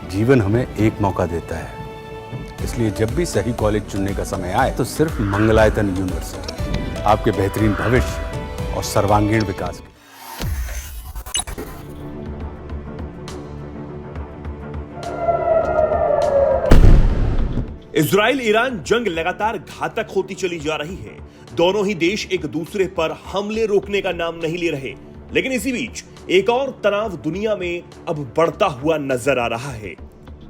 जीवन हमें एक मौका देता है, इसलिए जब भी सही कॉलेज चुनने का समय आए तो सिर्फ मंगलायतन यूनिवर्सिटी आपके बेहतरीन भविष्य और सर्वांगीण विकास के। इजराइल ईरान जंग लगातार घातक होती चली जा रही है। दोनों ही देश एक दूसरे पर हमले रोकने का नाम नहीं ले रहे, लेकिन इसी बीच एक और तनाव दुनिया में अब बढ़ता हुआ नजर आ रहा है।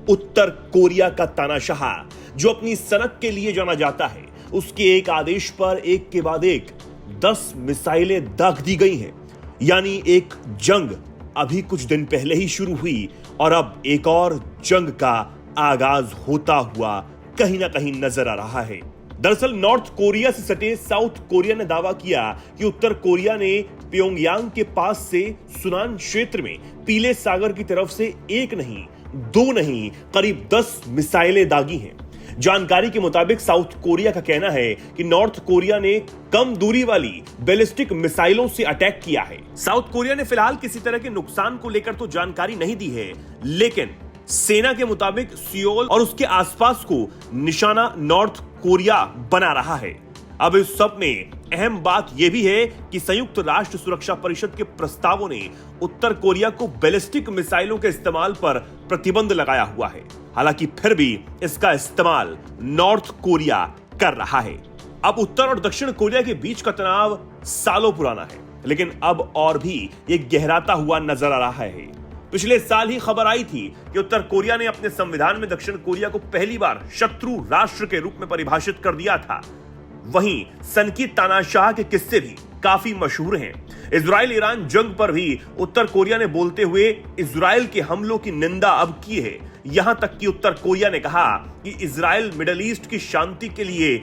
उत्तर कोरिया का तानाशाह, जो अपनी सनक के लिए जाना जाता है, उसके एक आदेश पर एक के बाद एक 10 मिसाइलें दाग दी गई हैं। यानी एक जंग अभी कुछ दिन पहले ही शुरू हुई और अब एक और जंग का आगाज होता हुआ कहीं ना कहीं नजर आ रहा है। दरअसल नॉर्थ कोरिया से सटे साउथ कोरिया ने दावा किया कि उत्तर कोरिया ने प्योंगयांग के पास से सुनान क्षेत्र में पीले सागर की तरफ से एक नहीं, दो नहीं, करीब 10 मिसाइलें दागी हैं। जानकारी के मुताबिक साउथ कोरिया का कहना है कि नॉर्थ कोरिया ने कम दूरी वाली बैलिस्टिक मिसाइलों से अटैक किया है। साउथ कोरिया ने फिलहाल किसी तरह के नुकसान को लेकर तो जानकारी नहीं दी है, लेकिन सेना के मुताबिक सियोल और उसके आसपास को निशाना नॉर्थ कोरिया बना रहा है। अब इस सब में अहम बात यह भी है कि संयुक्त राष्ट्र सुरक्षा परिषद के प्रस्तावों ने उत्तर कोरिया को बैलिस्टिक मिसाइलों के इस्तेमाल पर प्रतिबंध लगाया हुआ है। हालांकि फिर भी इसका इस्तेमाल नॉर्थ कोरिया कर रहा है। अब उत्तर और दक्षिण कोरिया के बीच का तनाव सालों पुराना है, लेकिन अब और भी ये गहराता हुआ नजर आ रहा है। पिछले साल ही खबर आई थी कि उत्तर कोरिया ने अपने संविधान में दक्षिण कोरिया को पहली बार शत्रु राष्ट्र के रूप में परिभाषित कर दिया था। वहीं सन की तानाशाह के किस्से भी काफी मशहूर हैं। इजराइल ईरान जंग पर भी उत्तर कोरिया ने बोलते हुए इजराइल के हमलों की निंदा अब की है। यहां तक कि उत्तर कोरिया ने कहा कि इजराइल मिडिल ईस्ट की शांति के लिए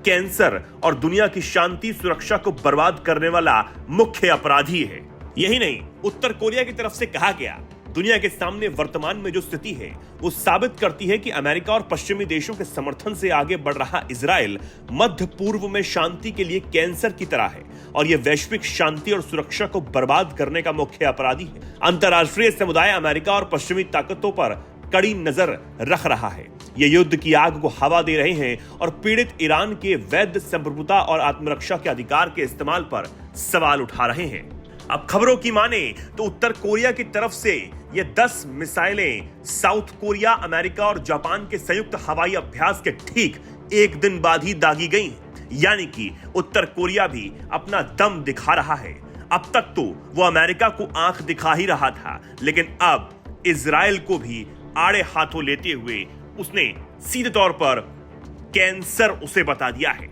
कैंसर और दुनिया की शांति सुरक्षा को बर्बाद करने वाला मुख्य अपराधी है। यही नहीं, उत्तर कोरिया की तरफ से कहा गया, दुनिया के सामने वर्तमान में जो स्थिति है वो साबित करती है कि अमेरिका और पश्चिमी देशों के समर्थन से आगे बढ़ रहा इजराइल मध्य पूर्व में शांति के लिए कैंसर की तरह है और यह वैश्विक शांति और सुरक्षा को बर्बाद करने का मुख्य अपराधी है। अंतर्राष्ट्रीय समुदाय अमेरिका और पश्चिमी ताकतों पर कड़ी नजर रख रहा है। ये युद्ध की आग को हवा दे रहे हैं और पीड़ित ईरान के वैध संप्रभुता और आत्मरक्षा के अधिकार के इस्तेमाल पर सवाल उठा रहे हैं। अब खबरों की माने तो उत्तर कोरिया की तरफ से ये 10 मिसाइलें साउथ कोरिया, अमेरिका और जापान के संयुक्त हवाई अभ्यास के ठीक एक दिन बाद ही दागी गई। यानी कि उत्तर कोरिया भी अपना दम दिखा रहा है। अब तक तो वो अमेरिका को आंख दिखा ही रहा था, लेकिन अब इजराइल को भी आड़े हाथों लेते हुए उसने सीधे तौर पर कैंसर उसे बता दिया है।